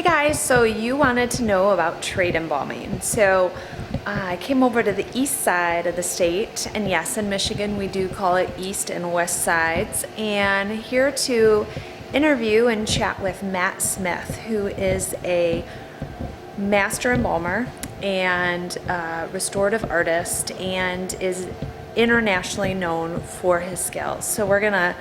Hey guys, so you wanted to know about trade embalming. So I came over to the east side of the state, and yes, in Michigan we do call it east and west sides, and here to interview and chat with Matt Smith, who is a master embalmer and restorative artist and is internationally known for his skills. So we're gonna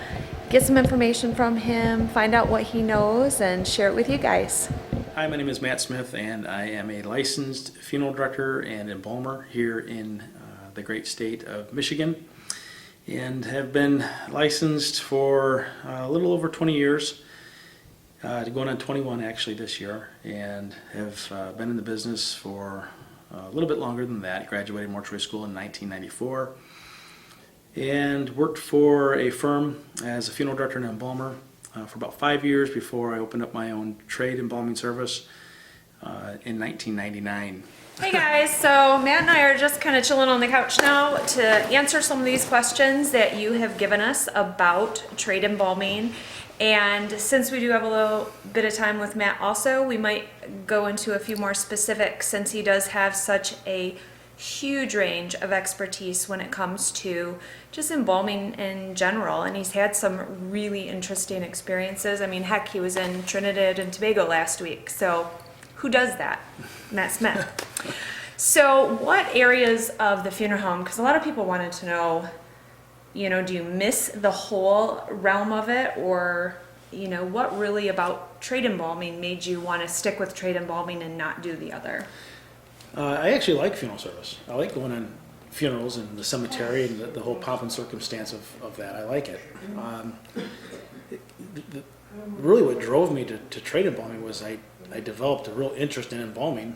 get some information from him, find out what he knows, and share it with you guys. Hi, my name is Matt Smith, and I am a licensed funeral director and embalmer here in the great state of Michigan, and have been licensed for a little over 20 years, going on 21 actually this year, and have been in the business for a little bit longer than that. Graduated mortuary school in 1994, and worked for a firm as a funeral director and embalmer for about 5 years before I opened up my own trade embalming service in 1999. Hey guys, so Matt and I are just kind of chilling on the couch now to answer some of these questions that you have given us about trade embalming. And since we do have a little bit of time with Matt also, we might go into a few more specifics since he does have such a huge range of expertise when it comes to just embalming in general, and he's had some really interesting experiences. I mean, heck, he was in Trinidad and Tobago last week, so who does that? Matt Smith. So what areas of the funeral home, because a lot of people wanted to know, do you miss the whole realm of it, or what really about trade embalming made you want to stick with trade embalming and not do the other? I actually like funeral service. I like going on funerals and the cemetery and the whole pomp and circumstance of that. I like it. Really what drove me to trade embalming was I developed a real interest in embalming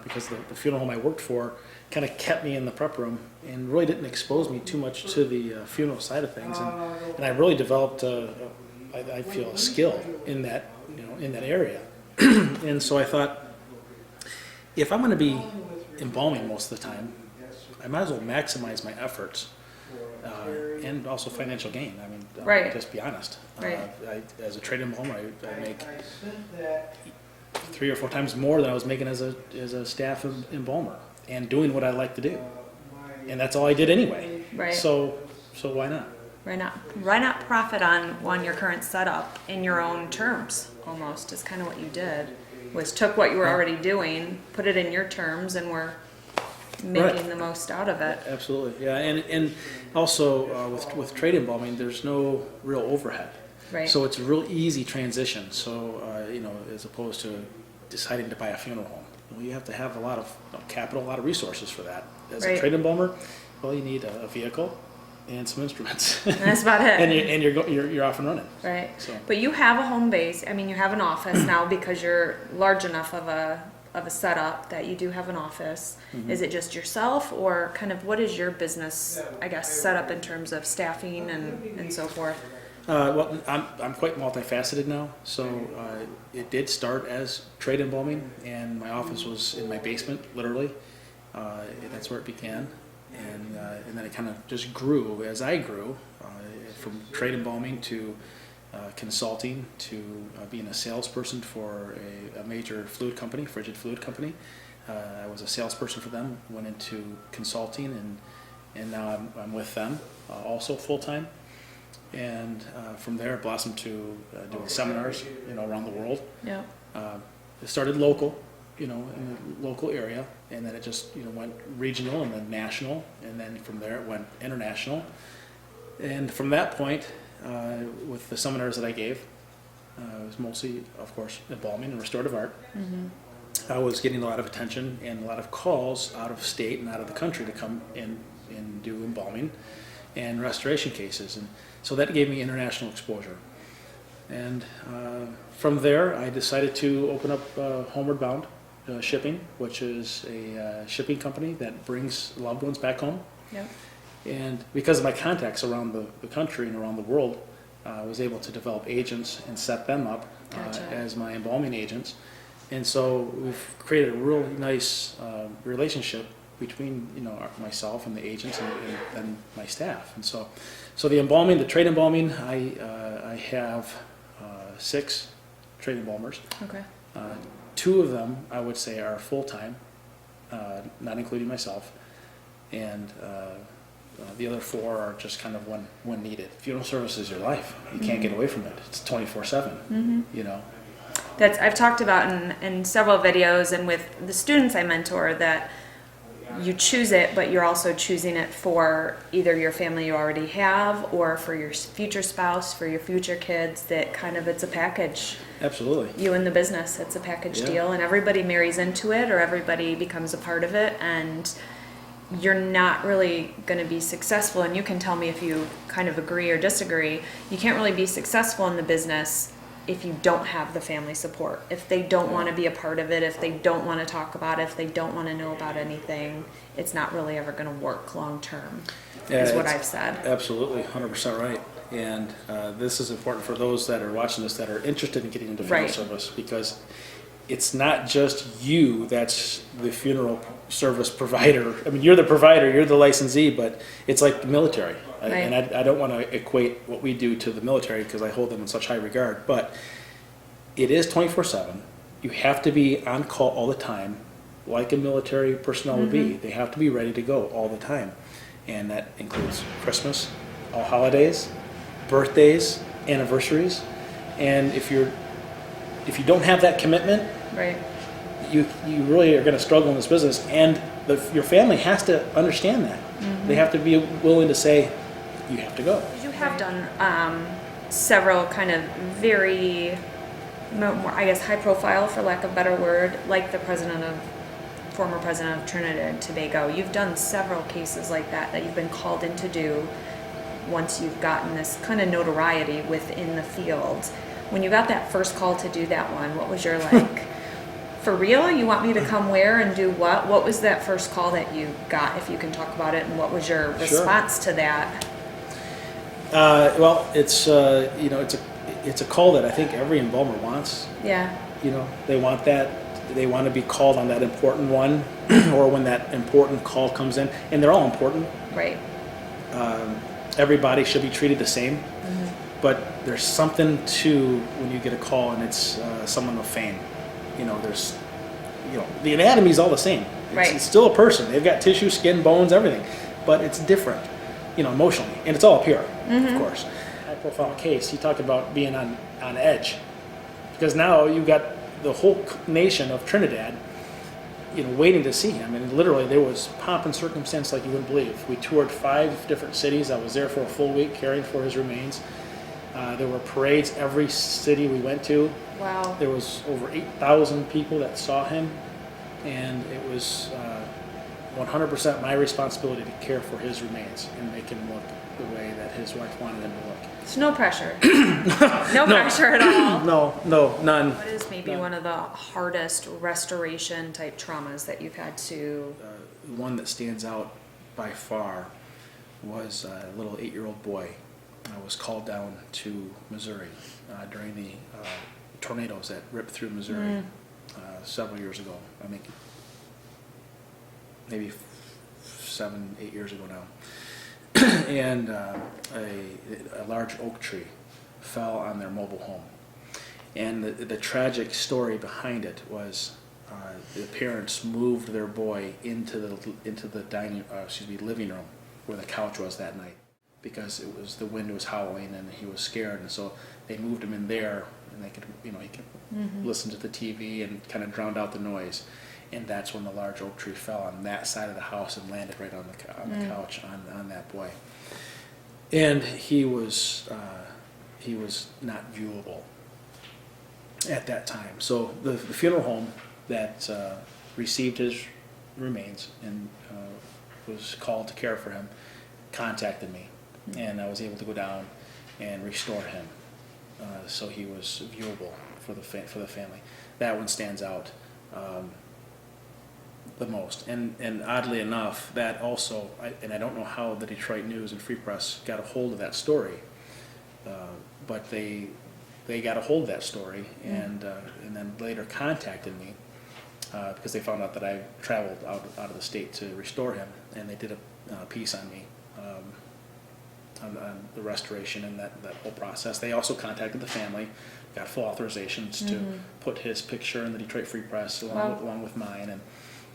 because the funeral home I worked for kind of kept me in the prep room and really didn't expose me too much to the funeral side of things. And I really developed, I feel, a skill in that, in that area. And so I thought, if I'm going to be embalming most of the time, I might as well maximize my efforts and also financial gain. I mean, right. Just be honest. Right. As a trade embalmer, I make 3 or 4 times more than I was making as a staff embalmer, and doing what I like to do. And that's all I did anyway. Right. So why not? Why not profit on your current setup in your own terms? Almost is kind of what you did. Was took what you were already doing, put it in your terms, and we're making the most out of it. Absolutely, yeah. And also with trade embalming, there's no real overhead. Right. So it's a real easy transition. So as opposed to deciding to buy a funeral home, you have to have a lot of capital, a lot of resources for that. As a trade embalmer, well, you need a vehicle and some instruments. And that's about it. and you're off and running. Right. So. But you have a home base. I mean, you have an office now because you're large enough of a setup that you do have an office. Mm-hmm. Is it just yourself, or kind of what is your business, I guess, set up in terms of staffing and so forth? Well, I'm quite multifaceted now. So it did start as trade embalming, and my office was in my basement, literally. That's where it began. And then it kind of just grew as I grew, from trade embalming to consulting to being a salesperson for a major fluid company, Frigid Fluid company. I was a salesperson for them, went into consulting, and now I'm with them also full time. And from there it blossomed to doing seminars, around the world. Yeah. It started local, in the local area, and then it just went regional and then national, and then from there it went international. And from that point, with the seminars that I gave, it was mostly, of course, embalming and restorative art. Mm-hmm. I was getting a lot of attention and a lot of calls out of state and out of the country to come in and do embalming and restoration cases, and so that gave me international exposure. And from there, I decided to open up Homeward Bound Shipping, which is a shipping company that brings loved ones back home. Yep. And because of my contacts around the country and around the world, I was able to develop agents and set them up as my embalming agents. And so we've created a really nice relationship between myself and the agents and my staff. And so the embalming, the trade embalming, I have 6 trade embalmers. Okay. Two of them, I would say, are full-time, not including myself, and the other four are just kind of when needed. Funeral service is your life. You can't get away from it. It's 24/7, you know. That's I've talked about in several videos and with the students I mentor that you choose it, but you're also choosing it for either your family you already have or for your future spouse, for your future kids. That kind of, it's a package. Absolutely. You and the business, it's a package deal, and everybody marries into it or everybody becomes a part of it, and you're not really going to be successful. And you can tell me if you kind of agree or disagree. You can't really be successful in the business if you don't have the family support, if they don't want to be a part of it, if they don't want to talk about it, if they don't want to know about anything, it's not really ever going to work long term, is what I've said. Absolutely, 100% right. And this is important for those that are watching this that are interested in getting into funeral service, because it's not just you that's the funeral service provider. I mean, you're the provider, you're the licensee, but it's like the military. And I don't want to equate what we do to the military because I hold them in such high regard, but it is 24/7. You have to be on call all the time, like a military personnel would be. They have to be ready to go all the time. And that includes Christmas, all holidays, birthdays, anniversaries. And if you don't have that commitment, you really are going to struggle in this business. And your family has to understand that. They have to be willing to say, you have to go. You have done several kind of very, more, I guess, high profile, for lack of a better word, like the former president of Trinidad and Tobago. You've done several cases like that you've been called in to do once you've gotten this kind of notoriety within the field. When you got that first call to do that one, what was your like, for real? You want me to come where and do what? What was that first call that you got, if you can talk about it, and what was your response to that? Well, it's it's a call that I think every embalmer wants. Yeah. You know, they want that. They want to be called on that important one, or when that important call comes in, and they're all important. Right. Everybody should be treated the same, but there's something to when you get a call and it's someone of fame. You know, the anatomy's all the same. It's still a person. They've got tissue, skin, bones, everything, but it's different, emotionally, and it's all up here, of course. High profile case, he talked about being on edge, because now you've got the whole nation of Trinidad, waiting to see him, and literally there was pomp and circumstance like you wouldn't believe. We toured 5 different cities. I was there for a full week caring for his remains. There were parades every city we went to. Wow. There was over 8,000 people that saw him, and it was 100% my responsibility to care for his remains and make him look the way that his wife wanted him to look. It's no pressure. No pressure at all. No, none. What is maybe None. one of the hardest restoration type traumas that you've had to? One that stands out by far was a little 8-year-old boy. I was called down to Missouri during the tornadoes that ripped through Missouri several years ago. I think maybe 7-8 years ago now. And a large oak tree fell on their mobile home. And the tragic story behind it was the parents moved their boy into the living room where the couch was that night, because the wind was howling and he was scared, and so they moved him in there, and they could he could listen to the TV and kind of drowned out the noise. And that's when the large oak tree fell on that side of the house and landed right on the couch on that boy. And he was not viewable at that time. So the funeral home that received his remains and was called to care for him contacted me, and I was able to go down and restore him so he was viewable for the family. That one stands out the most, and oddly enough, that also, I don't know how the Detroit News and Free Press got a hold of that story, but they got a hold of that story, and then later contacted me because they found out that I traveled out of the state to restore him, and they did a piece on me on the restoration and that whole process. They also contacted the family, got full authorizations to put his picture in the Detroit Free Press along with mine, and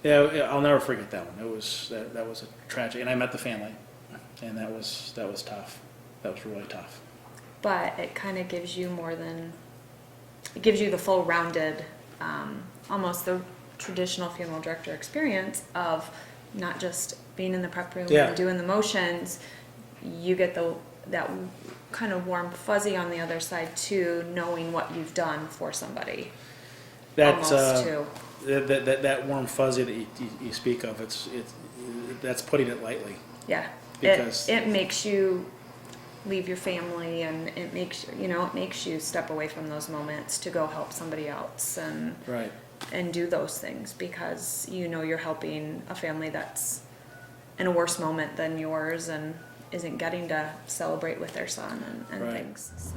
yeah, I'll never forget that one. It was that was a tragic, and I met the family, and that was tough. That was really tough. But it kind of gives you it gives you the full rounded, almost the traditional funeral director experience of not just being in the prep room and doing the motions. You get that kind of warm fuzzy on the other side too, knowing what you've done for somebody. That's almost too. That warm fuzzy that you speak of. That's putting it lightly. Yeah, because it makes you leave your family, and it makes you step away from those moments to go help somebody else and do those things, because you're helping a family that's in a worse moment than yours and isn't getting to celebrate with their son and things.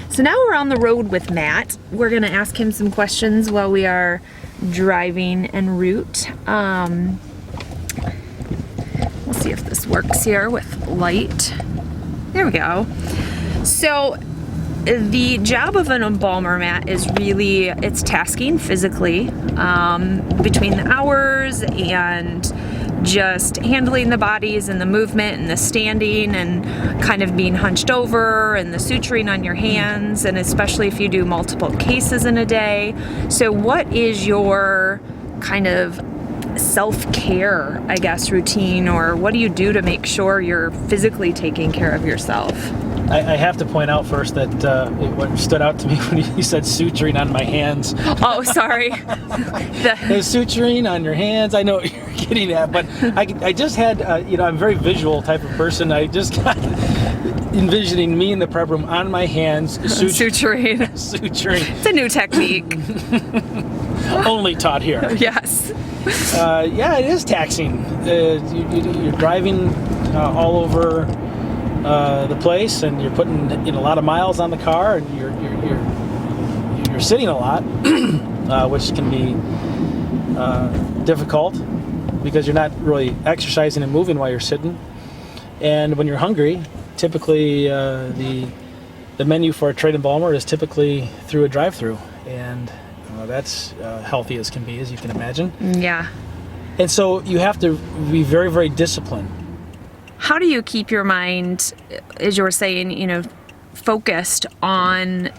So now we're on the road with Matt. We're going to ask him some questions while we are driving en route. We'll see if this works here with light. There we go. So the job of an embalmer, Matt, is really, it's tasking physically, between the hours and just handling the bodies and the movement and the standing and kind of being hunched over and the suturing on your hands, and especially if you do multiple cases in a day. So what is your kind of self-care, I guess, routine, or what do you do to make sure you're physically taking care of yourself? I have to point out first that what stood out to me when you said suturing on my hands. Oh, sorry. The suturing on your hands, I know what you're getting at, but I just had, I'm a very visual type of person. I just got envisioning me in the prep room on my hands. Suturing. Suturing. It's a new technique. Only taught here. Yes. Yeah, it is taxing. You're driving all over the place, and you're putting a lot of miles on the car, and you're sitting a lot, which can be difficult because you're not really exercising and moving while you're sitting. And when you're hungry, typically the menu for a trade embalmer is typically through a drive-through, and that's healthy as can be, as you can imagine. Yeah. And so you have to be very, very disciplined. How do you keep your mind, as you were saying, focused on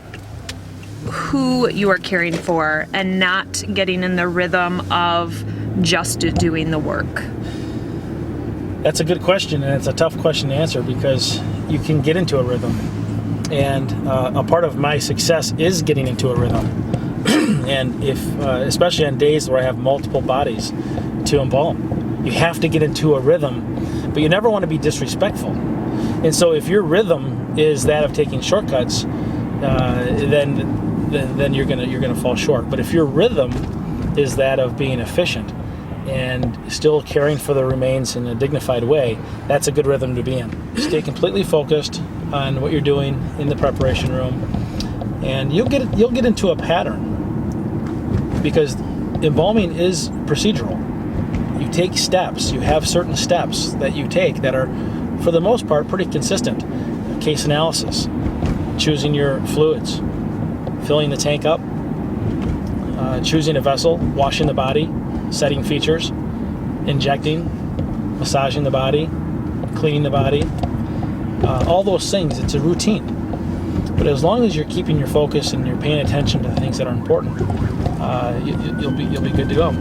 who you are caring for and not getting in the rhythm of just doing the work? That's a good question, and it's a tough question to answer because you can get into a rhythm. And a part of my success is getting into a rhythm. And if, especially on days where I have multiple bodies to embalm, you have to get into a rhythm, but you never want to be disrespectful. And so if your rhythm is that of taking shortcuts, then you're gonna fall short. But if your rhythm is that of being efficient and still caring for the remains in a dignified way, that's a good rhythm to be in. Stay completely focused on what you're doing in the preparation room, and you'll get into a pattern, because embalming is procedural. You take steps. You have certain steps that you take that are, for the most part, pretty consistent. Case analysis, choosing your fluids, filling the tank up, choosing a vessel, washing the body, setting features, injecting, massaging the body, cleaning the body, all those things. It's a routine. But as long as you're keeping your focus and you're paying attention to the things that are important, you'll be good to go.